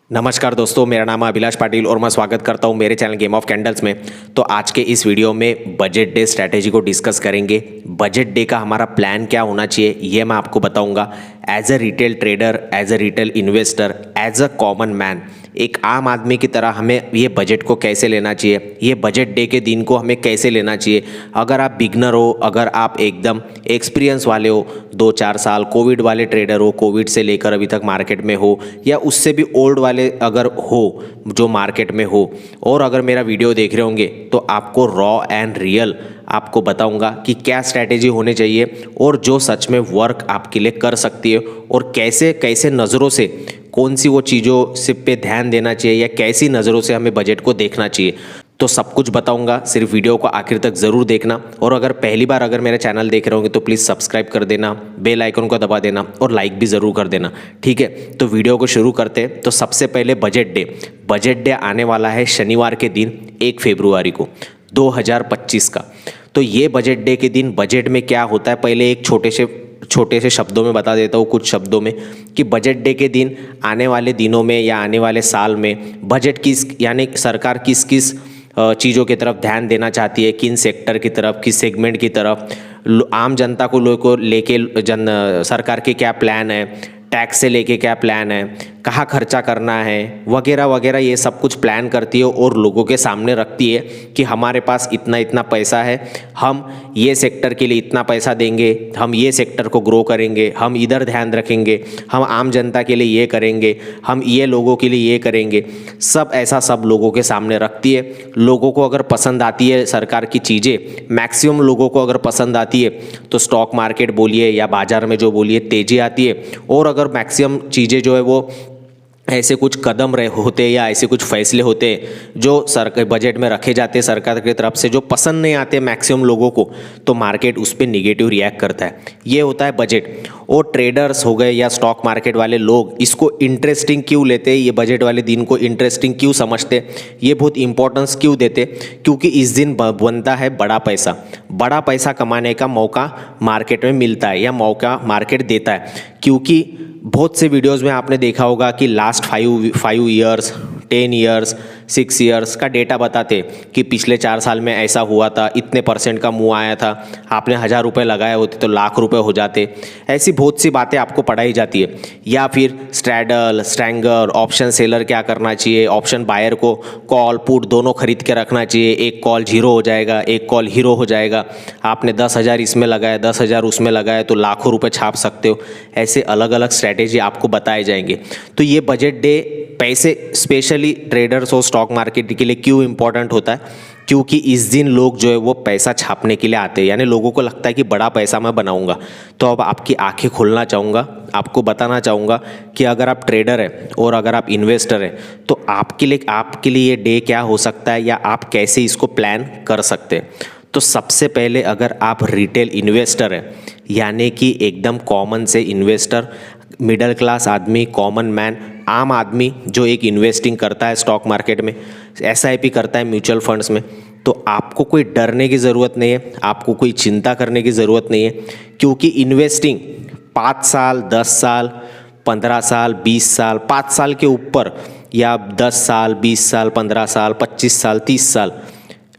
नमस्कार दोस्तों, मेरा नाम है अभिलाष पाटिल और मैं स्वागत करता हूं मेरे चैनल गेम ऑफ कैंडल्स में। तो आज के इस वीडियो में बजट डे स्ट्रैटेजी को डिस्कस करेंगे। बजट डे का हमारा प्लान क्या होना चाहिए ये मैं आपको बताऊंगा। As a retail trader, as a retail investor, as a common man, एक आम आदमी की तरह हमें ये बजट को कैसे लेना चाहिए, ये बजट डे के दिन को हमें कैसे लेना चाहिए। अगर आप बिगनर हो, अगर आप एकदम एक्सपीरियंस वाले हो, 2-4 साल कोविड वाले ट्रेडर हो, कोविड से लेकर अभी तक मार्केट में हो, या उससे भी ओल्ड वाले अगर हो जो मार्केट में हो, और अगर मेरा वीडियो देख रहे होंगे तो आपको रॉ एंड रियल आपको बताऊंगा कि क्या स्ट्रैटेजी होनी चाहिए और जो सच में वर्क आपके लिए कर सकती है, और कैसे कैसे नज़रों से कौन सी वो चीज़ों से पे ध्यान देना चाहिए या कैसी नज़रों से हमें बजट को देखना चाहिए। तो सब कुछ बताऊंगा, सिर्फ वीडियो को आखिर तक ज़रूर देखना। और अगर पहली बार अगर मेरा चैनल देख रहे होंगे तो प्लीज़ सब्सक्राइब कर देना, बेल आइकन को दबा देना और लाइक भी ज़रूर कर देना, ठीक है। तो वीडियो को शुरू करते हैं। तो सबसे पहले बजट डे आने वाला है शनिवार के दिन 1 फरवरी को 2025 का। तो ये बजट डे के दिन बजट में क्या होता है, पहले एक छोटे से शब्दों में बता देता हूँ, कुछ शब्दों में, कि बजट डे के दिन आने वाले दिनों में या आने वाले साल में बजट किस यानी सरकार किस किस चीज़ों की तरफ ध्यान देना चाहती है, किन सेक्टर की तरफ, किस सेगमेंट की तरफ, आम जनता को लेके सरकार के क्या प्लान है, टैक्स से लेके क्या प्लान है, कहाँ खर्चा करना है, वगैरह वगैरह, ये सब कुछ प्लान करती है और लोगों के सामने रखती है कि हमारे पास इतना इतना पैसा है, हम ये सेक्टर के लिए इतना पैसा देंगे, हम ये सेक्टर को ग्रो करेंगे, हम इधर ध्यान रखेंगे, हम आम जनता के लिए ये करेंगे, हम ये लोगों के लिए ये करेंगे। सब ऐसा सब लोगों के सामने रखती है। लोगों को अगर पसंद आती है सरकार की चीज़ें, मैक्सिमम लोगों को अगर पसंद आती है तो स्टॉक मार्केट बोलिए या बाजार में जो बोलिए तेज़ी आती है। और अगर मैक्सिमम चीज़ें जो है वो ऐसे कुछ कदम होते हैं या ऐसे कुछ फैसले होते हैं जो सरकार बजट में रखे जाते हैं सरकार की तरफ से, जो पसंद नहीं आते मैक्सिमम लोगों को, तो मार्केट उस पर निगेटिव रिएक्ट करता है। ये होता है बजट। और ट्रेडर्स हो गए या स्टॉक मार्केट वाले लोग इसको इंटरेस्टिंग क्यों लेते हैं, ये बजट वाले दिन को इंटरेस्टिंग क्यों समझते, ये बहुत इंपॉर्टेंस क्यों देते, क्योंकि इस दिन बनता है बड़ा पैसा कमाने का मौका मार्केट में मिलता है या मौका मार्केट देता है। क्योंकि बहुत से वीडियोस में आपने देखा होगा कि लास्ट 5 ईयर्स, 10 ईयर्स, 6 ईयर्स का डेटा बताते कि पिछले 4 साल में ऐसा हुआ था, इतने % का मुँह आया था, आपने 1000 रुपये लगाए होते तो लाख रुपए हो जाते। ऐसी बहुत सी बातें आपको पढ़ाई जाती है। या फिर स्ट्रैडल, स्ट्रैंगर, ऑप्शन सेलर क्या करना चाहिए, ऑप्शन बायर को कॉल पुट दोनों खरीद के रखना चाहिए, एक कॉल 0 हो जाएगा, एक कॉल हीरो हो जाएगा, आपने 10,000 इसमें लगाया, 10,000 उसमें लगाया तो लाखों रुपये छाप सकते हो। ऐसे अलग अलग स्ट्रैटेजी आपको बताए जाएंगे। तो ये बजट डे पैसे स्पेशली ट्रेडर्स और स्टॉक मार्केट के लिए क्यों इंपॉर्टेंट होता है, क्योंकि इस दिन लोग जो है वो पैसा छापने के लिए आते हैं, यानी लोगों को लगता है कि बड़ा पैसा मैं बनाऊंगा। तो अब आपकी आंखें खोलना चाहूँगा, आपको बताना चाहूँगा कि अगर आप ट्रेडर है और अगर आप इन्वेस्टर है तो आपके लिए ये डे क्या हो सकता है या आप कैसे इसको प्लान कर सकते हैं। तो सबसे पहले अगर आप रिटेल इन्वेस्टर है, यानी कि एकदम कॉमन से इन्वेस्टर, मिडिल क्लास आदमी, कॉमन मैन, आम आदमी जो एक इन्वेस्टिंग करता है स्टॉक मार्केट में, SIP करता है म्यूचुअल फंड्स में, तो आपको कोई डरने की ज़रूरत नहीं है, आपको कोई चिंता करने की ज़रूरत नहीं है। क्योंकि इन्वेस्टिंग 5 साल, 10 साल, 15 साल, 20 साल, 5 साल के ऊपर, या 10 साल, 20 साल, 15 साल, 25 साल, 30 साल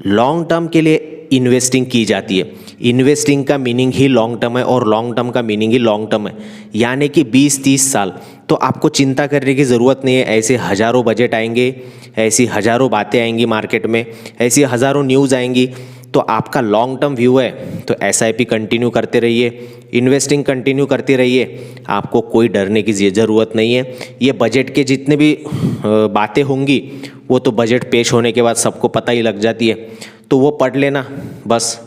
लॉन्ग टर्म के लिए इन्वेस्टिंग की जाती है। इन्वेस्टिंग का मीनिंग ही लॉन्ग टर्म है और लॉन्ग टर्म का मीनिंग ही लॉन्ग टर्म है, यानी कि 20-30 साल। तो आपको चिंता करने की ज़रूरत नहीं है। ऐसे हज़ारों बजट आएंगे, ऐसी हज़ारों बातें आएंगी मार्केट में, ऐसी हज़ारों न्यूज़ आएंगी। तो आपका लॉन्ग टर्म व्यू है तो SIP कंटिन्यू करते रहिए, इन्वेस्टिंग कंटिन्यू करते रहिए, आपको कोई डरने की ज़रूरत नहीं है। ये बजट के जितने भी बातें होंगी वो तो बजट पेश होने के बाद सबको पता ही लग जाती है, तो वो पढ़ लेना बस।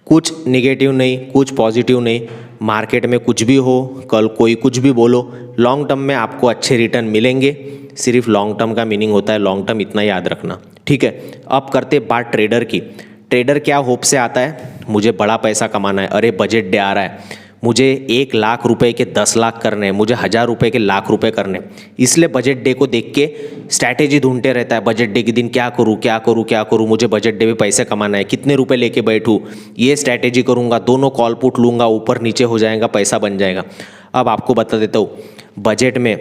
कुछ नेगेटिव नहीं, कुछ पॉजिटिव नहीं, मार्केट में कुछ भी हो, कल कोई कुछ भी बोलो, लॉन्ग टर्म में आपको अच्छे रिटर्न मिलेंगे। सिर्फ लॉन्ग टर्म का मीनिंग होता है लॉन्ग टर्म, इतना याद रखना, ठीक है। अब करते बात ट्रेडर की। ट्रेडर क्या होप से आता है, मुझे बड़ा पैसा कमाना है, अरे बजट डे आ रहा है, मुझे 1 लाख रुपए के 10 लाख करने हैं, मुझे 1000 रुपए के लाख रुपए करने, इसलिए बजट डे को देख के स्ट्रैटेजी ढूंढते रहता है। बजट डे के दिन क्या करूँ क्या करूँ क्या करूँ, मुझे बजट डे में पैसे कमाना है, कितने रुपए लेके बैठूँ, ये स्ट्रैटेजी करूँगा, दोनों कॉल पुट लूँगा, ऊपर नीचे हो जाएगा, पैसा बन जाएगा। अब आपको बता देता हूँ, बजट में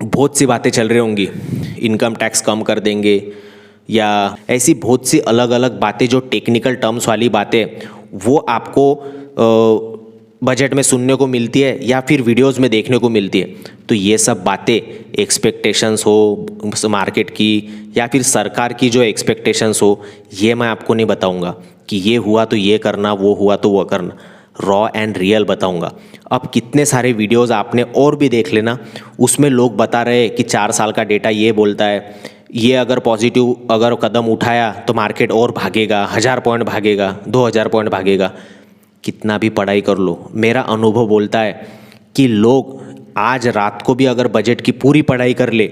बहुत सी बातें चल रही होंगी, इनकम टैक्स कम कर देंगे या ऐसी बहुत सी अलग अलग बातें जो टेक्निकल टर्म्स वाली बातें वो आपको बजट में सुनने को मिलती है या फिर वीडियोस में देखने को मिलती है। तो ये सब बातें एक्सपेक्टेशंस हो मार्केट की या फिर सरकार की जो एक्सपेक्टेशंस हो, ये मैं आपको नहीं बताऊंगा कि ये हुआ तो ये करना, वो हुआ तो वो करना। रॉ एंड रियल बताऊंगा। अब कितने सारे वीडियोस आपने और भी देख लेना, उसमें लोग बता रहे हैं कि 4 साल का डेटा ये बोलता है, ये अगर पॉजिटिव अगर कदम उठाया तो मार्केट और भागेगा, 1000 पॉइंट भागेगा, 2000 पॉइंट भागेगा। कितना भी पढ़ाई कर लो, मेरा अनुभव बोलता है कि लोग आज रात को भी अगर बजट की पूरी पढ़ाई कर ले,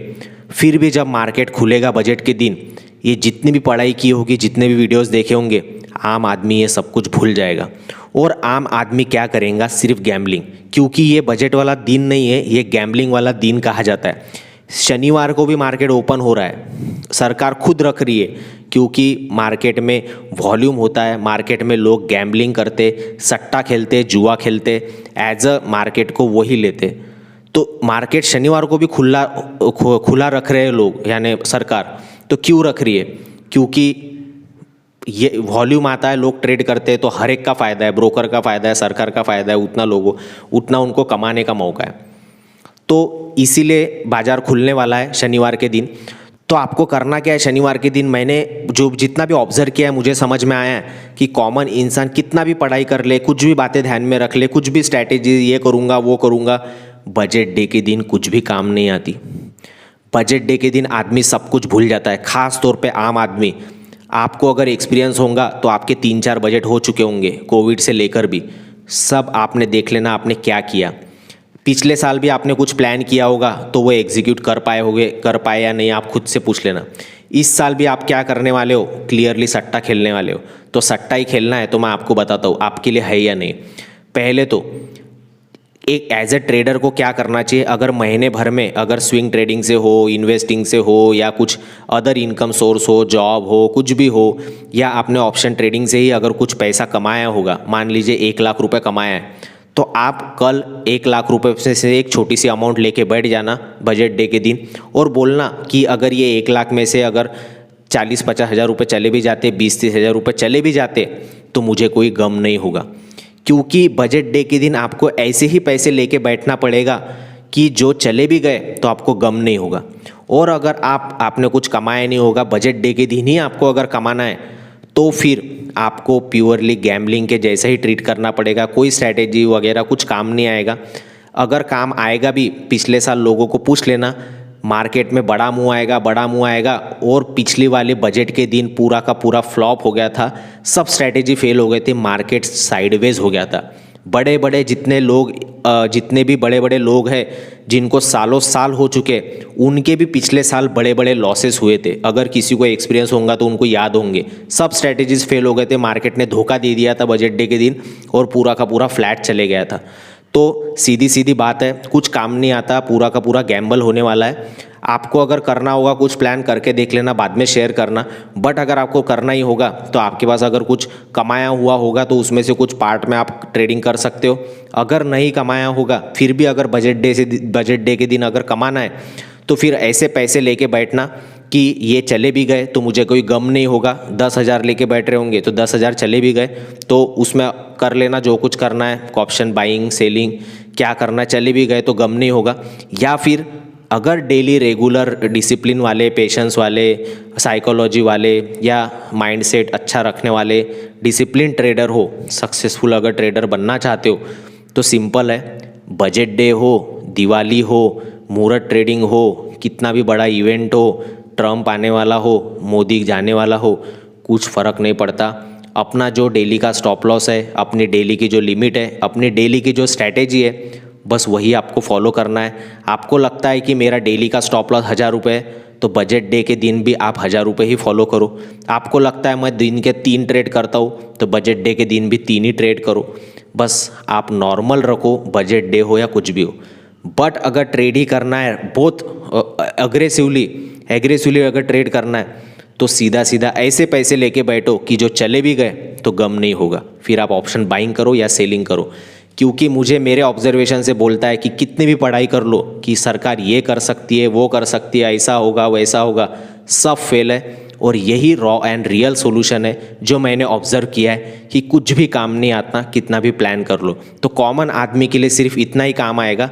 फिर भी जब मार्केट खुलेगा बजट के दिन, ये जितनी भी पढ़ाई की होगी, जितने भी वीडियोस देखे होंगे, आम आदमी ये सब कुछ भूल जाएगा। और आम आदमी क्या करेगा, सिर्फ गैम्बलिंग, क्योंकि ये बजट वाला दिन नहीं है, ये गैम्बलिंग वाला दिन कहा जाता है। शनिवार को भी मार्केट ओपन हो रहा है, सरकार खुद रख रही है, क्योंकि मार्केट में वॉल्यूम होता है, मार्केट में लोग गैम्बलिंग करते, सट्टा खेलते, जुआ खेलते, एज अ मार्केट को वही लेते। तो मार्केट शनिवार को भी खुला रख रहे हैं लोग, यानी सरकार। तो क्यों रख रही है? क्योंकि ये वॉल्यूम आता है, लोग ट्रेड करते हैं, तो हर एक का फ़ायदा है, ब्रोकर का फ़ायदा है, सरकार का फ़ायदा है, उतना उनको कमाने का मौका है। तो इसीलिए बाज़ार खुलने वाला है शनिवार के दिन। तो आपको करना क्या है शनिवार के दिन? मैंने जो जितना भी ऑब्जर्व किया है, मुझे समझ में आया है कि कॉमन इंसान कितना भी पढ़ाई कर ले, कुछ भी बातें ध्यान में रख ले, कुछ भी स्ट्रैटेजी ये करूँगा वो करूँगा, बजट डे के दिन कुछ भी काम नहीं आती। बजट डे के दिन आदमी सब कुछ भूल जाता है, ख़ास तौर पे आम आदमी। आपको अगर एक्सपीरियंस होगा तो आपके 3-4 बजट हो चुके होंगे कोविड से लेकर भी, सब आपने देख लेना आपने क्या किया। पिछले साल भी आपने कुछ प्लान किया होगा तो वो एग्जीक्यूट कर पाए या नहीं, आप खुद से पूछ लेना। इस साल भी आप क्या करने वाले हो? क्लियरली सट्टा खेलने वाले हो। तो सट्टा ही खेलना है तो मैं आपको बताता हूँ आपके लिए है या नहीं। पहले तो एक एज ए ट्रेडर को क्या करना चाहिए, अगर महीने भर में अगर स्विंग ट्रेडिंग से हो, इन्वेस्टिंग से हो, या कुछ अदर इनकम सोर्स हो, जॉब हो, कुछ भी हो, या आपने ऑप्शन ट्रेडिंग से ही अगर कुछ पैसा कमाया होगा, मान लीजिए 1 लाख रुपए कमाया है, तो आप कल 1 लाख रुपए से एक छोटी सी अमाउंट लेके बैठ जाना बजट डे के दिन, और बोलना कि अगर ये 1 लाख में से अगर 40-50 हज़ार रुपये चले भी जाते, 20-30 हज़ार रुपये चले भी जाते, तो मुझे कोई गम नहीं होगा। क्योंकि बजट डे के दिन आपको ऐसे ही पैसे लेके बैठना पड़ेगा कि जो चले भी गए तो आपको गम नहीं होगा। और अगर आपने कुछ कमाया नहीं होगा, बजट डे के दिन ही आपको अगर कमाना है, तो फिर आपको प्योरली गैम्बलिंग के जैसा ही ट्रीट करना पड़ेगा। कोई स्ट्रैटेजी वगैरह कुछ काम नहीं आएगा। अगर काम आएगा भी, पिछले साल लोगों को पूछ लेना, मार्केट में बड़ा मुंह आएगा, और पिछली वाले बजट के दिन पूरा का पूरा फ्लॉप हो गया था, सब स्ट्रैटेजी फेल हो गए थे, मार्केट साइडवेज हो गया था। जितने भी बड़े बड़े लोग हैं जिनको सालों साल हो चुके, उनके भी पिछले साल बड़े बड़े लॉसेस हुए थे। अगर किसी को एक्सपीरियंस होगा तो उनको याद होंगे, सब स्ट्रैटेजीज फेल हो गए थे, मार्केट ने धोखा दे दिया था बजट डे के दिन और पूरा का पूरा फ्लैट चले गया था। तो सीधी सीधी बात है, कुछ काम नहीं आता, पूरा का पूरा गैम्बल होने वाला है। आपको अगर करना होगा कुछ प्लान करके देख लेना, बाद में शेयर करना। बट अगर आपको करना ही होगा तो आपके पास अगर कुछ कमाया हुआ होगा तो उसमें से कुछ पार्ट में आप ट्रेडिंग कर सकते हो। अगर नहीं कमाया होगा, फिर भी अगर बजट डे के दिन अगर कमाना है, तो फिर ऐसे पैसे लेके बैठना कि ये चले भी गए तो मुझे कोई गम नहीं होगा। 10,000 लेके बैठ रहे होंगे तो 10,000 चले भी गए तो उसमें कर लेना जो कुछ करना है, ऑप्शन बाइंग सेलिंग क्या करना है, चले भी गए तो गम नहीं होगा। या फिर अगर डेली रेगुलर डिसिप्लिन वाले, पेशेंस वाले, साइकोलॉजी वाले या माइंडसेट अच्छा रखने वाले डिसिप्लिन ट्रेडर हो, सक्सेसफुल अगर ट्रेडर बनना चाहते हो, तो सिंपल है, बजट डे हो, दिवाली हो, मुहूर्त ट्रेडिंग हो, कितना भी बड़ा इवेंट हो, ट्रम्प आने वाला हो, मोदी जाने वाला हो, कुछ फ़र्क नहीं पड़ता। अपना जो डेली का स्टॉप लॉस है, अपनी डेली की जो लिमिट है, अपनी डेली की जो स्ट्रैटेजी है, बस वही आपको फॉलो करना है। आपको लगता है कि मेरा डेली का स्टॉप लॉस 1000 रुपये है, तो बजट डे के दिन भी आप 1000 रुपये ही फॉलो करो। आपको लगता है मैं दिन के 3 ट्रेड करता हूँ, तो बजट डे के दिन भी 3 ही ट्रेड करो। बस आप नॉर्मल रखो, बजट डे हो या कुछ भी हो। बट अगर ट्रेड ही करना है, बहुत एग्रेसिवली अगर ट्रेड करना है, तो सीधा सीधा ऐसे पैसे लेके बैठो कि जो चले भी गए तो गम नहीं होगा। फिर आप ऑप्शन बाइंग करो या सेलिंग करो, क्योंकि मुझे मेरे ऑब्जर्वेशन से बोलता है कि कितनी भी पढ़ाई कर लो कि सरकार ये कर सकती है, वो कर सकती है, ऐसा होगा वैसा होगा, सब फेल है। और यही रॉ एंड रियल सॉल्यूशन है जो मैंने ऑब्जर्व किया है कि कुछ भी काम नहीं आता कितना भी प्लान कर लो। तो कॉमन आदमी के लिए सिर्फ इतना ही काम आएगा,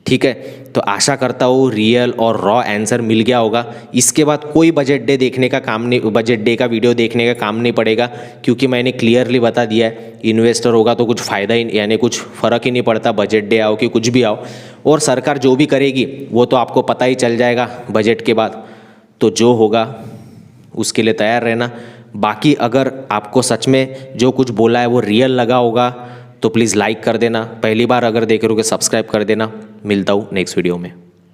ठीक है। तो आशा करता हूँ रियल और रॉ आंसर मिल गया होगा। इसके बाद कोई बजट डे देखने का काम नहीं, बजट डे का वीडियो देखने का काम नहीं पड़ेगा, क्योंकि मैंने क्लियरली बता दिया है इन्वेस्टर होगा तो कुछ फ़ायदा ही यानी कुछ फ़र्क ही नहीं पड़ता, बजट डे आओ कि कुछ भी आओ। और सरकार जो भी करेगी वो तो आपको पता ही चल जाएगा बजट के बाद। तो जो होगा उसके लिए तैयार रहना। बाकी अगर आपको सच में जो कुछ बोला है वो रियल लगा होगा तो प्लीज़ लाइक कर देना। पहली बार अगर देख रहे हो सब्सक्राइब कर देना। मिलता हूँ नेक्स्ट वीडियो में।